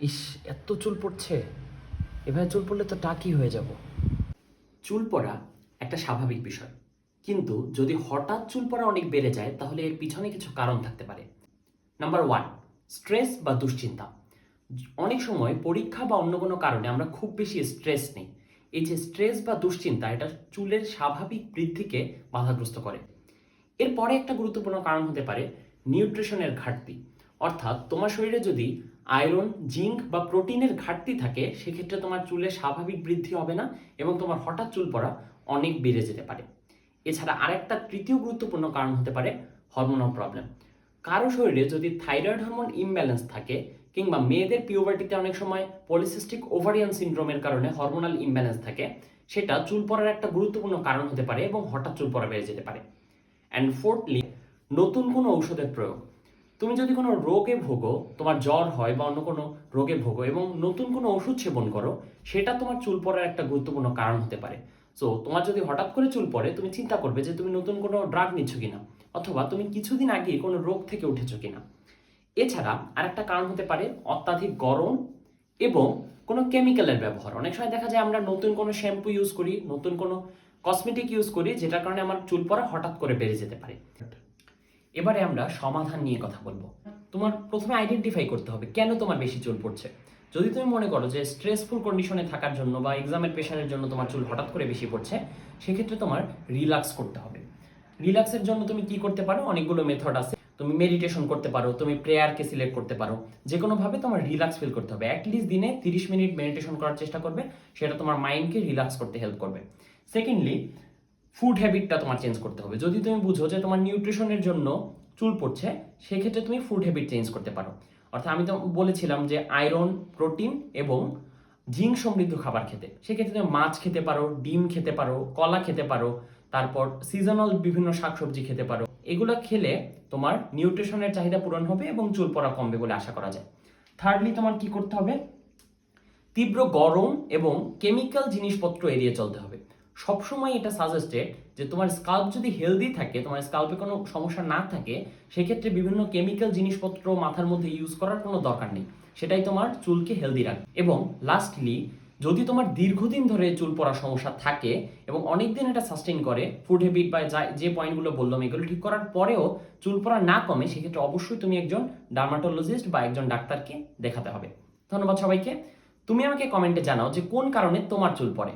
ইস, এত চুল পড়ছে! এভাবে চুল পড়লে তো টাকি হয়ে যাব। চুল পড়া একটা স্বাভাবিক বিষয়, কিন্তু যদি হঠাৎ চুল পড়া অনেক বেড়ে যায় তাহলে এর পিছনে কিছু কারণ থাকতে পারে। নাম্বার ওয়ান, স্ট্রেস বা দুশ্চিন্তা। অনেক সময় পরীক্ষা বা অন্য কোনো কারণে আমরা খুব বেশি স্ট্রেস নিই। এই যে স্ট্রেস বা দুশ্চিন্তা, এটা চুলের স্বাভাবিক বৃদ্ধিকে বাধাগ্রস্ত করে। এরপরে একটা গুরুত্বপূর্ণ কারণ হতে পারে নিউট্রিশনের ঘাটতি। অর্থাৎ তোমার শরীরে যদি আয়রন, জিঙ্ক বা প্রোটিনের ঘাটতি থাকে, সেক্ষেত্রে তোমার চুলের স্বাভাবিক বৃদ্ধি হবে না এবং তোমার হঠাৎ চুল পড়া অনেক বেড়ে যেতে পারে। এছাড়া আরেকটা তৃতীয় গুরুত্বপূর্ণ কারণ হতে পারে হরমোনাল প্রবলেম। কারো শরীরে যদি থাইরয়েড হরমোন ইমব্যালেন্স থাকে, কিংবা মেয়েদের পিউবার্টিতে অনেক সময় পলিসিস্টিক ওভারিয়ান সিনড্রোমের কারণে হরমোনাল ইমব্যালেন্স থাকে, সেটা চুল পড়ার একটা গুরুত্বপূর্ণ কারণ হতে পারে এবং হঠাৎ চুল পড়া বেড়ে যেতে পারে। অ্যান্ড ফোর্থলি, নতুন কোনো ঔষধের প্রয়োগ। তুমি যদি কোনো রোগে ভোগো, তোমার জ্বর হয় বা অন্য কোনো রোগে ভোগো এবং নতুন কোনো ওষুধ সেবন করো, সেটা তোমার চুল পড়ার একটা গুরুত্বপূর্ণ কারণ হতে পারে। সো তোমার যদি হঠাৎ করে চুল পড়ে, তুমি চিন্তা করবে যে তুমি নতুন কোনো ড্রাগ নিচ্ছ কিনা, অথবা তুমি কিছুদিন আগে কোনো রোগ থেকে উঠেছো কিনা। এছাড়া আরেকটা কারণ হতে পারে অত্যাধিক গরম এবং কোনো কেমিক্যালের ব্যবহার। অনেক সময় দেখা যায় আমরা নতুন কোনো শ্যাম্পু ইউজ করি, নতুন কোনো কসমেটিক ইউজ করি, যেটার কারণে আমার চুল পড়া হঠাৎ করে বেড়ে যেতে পারে। এবারে আমরা সমাধান নিয়ে কথা বলবো। তোমার প্রথমে আইডেন্টিফাই করতে হবে কেন তোমার বেশি চুল পড়ছে। যদি তুমি মনে করো যে স্ট্রেসফুল কন্ডিশনে থাকার জন্য বা এক্সামের প্রেশারের জন্য তোমার চুল হঠাৎ করে বেশি পড়ছে, সেক্ষেত্রে তোমার রিল্যাক্স করতে হবে। রিল্যাক্সের জন্য তুমি কি করতে পারো, অনেকগুলো মেথড আছে। তুমি মেডিটেশন করতে পারো, তুমি প্রেয়ারকে সিলেক্ট করতে পারো। যে কোনোভাবে তোমার রিল্যাক্স ফিল করতে হবে। অ্যাটলিস্ট দিনে 30 মিনিট মেডিটেশন করার চেষ্টা করবে, সেটা তোমার মাইন্ডকে রিল্যাক্স করতে হেল্প করবে। সেকেন্ডলি, ফুড হ্যাবিটটা তোমার চেঞ্জ করতে হবে। যদি তুমি বুঝো যে তোমার নিউট্রিশনের জন্য চুল পড়ছে, সেক্ষেত্রে তুমি ফুড হ্যাবিট চেঞ্জ করতে পারো। অর্থাৎ আমি তো বলেছিলাম যে আয়রন, প্রোটিন এবং জিঙ্ক সমৃদ্ধ খাবার খেতে। সেক্ষেত্রে তুমি মাছ খেতে পারো, ডিম খেতে পারো, কলা খেতে পারো, তারপর সিজনাল বিভিন্ন শাকসবজি খেতে পারো। এগুলো খেলে তোমার নিউট্রিশনের চাহিদা পূরণ হবে এবং চুল পড়া কমবে বলে আশা করা যায়। থার্ডলি, তোমার কি করতে হবে, তীব্র গরম এবং কেমিক্যাল জিনিসপত্র এড়িয়ে চলতে হবে। সবসময় এটা সাজেস্টেড যে তোমার স্কাল্প যদি হেলদি থাকে, তোমার স্কাল্পে কোনো সমস্যা না থাকে, সেক্ষেত্রে বিভিন্ন কেমিক্যাল জিনিসপত্র মাথার মধ্যে ইউজ করার কোনো দরকার নেই। সেটাই তোমার চুলকে হেলদি রাখবে। এবং লাস্টলি, যদি তোমার দীর্ঘদিন ধরে চুল পড়ার সমস্যা থাকে এবং অনেকদিন এটা সাস্টেইন করে, ফুড হ্যাবিট বা যে পয়েন্টগুলো বললাম এগুলো ঠিক করার পরেও চুল পড়া না কমে, সেক্ষেত্রে অবশ্যই তুমি একজন ডার্মাটোলজিস্ট বা একজন ডাক্তারকে দেখাতে হবে। ধন্যবাদ সবাইকে। তুমি আমাকে কমেন্টে জানাও যে কোন কারণে তোমার চুল পড়ে।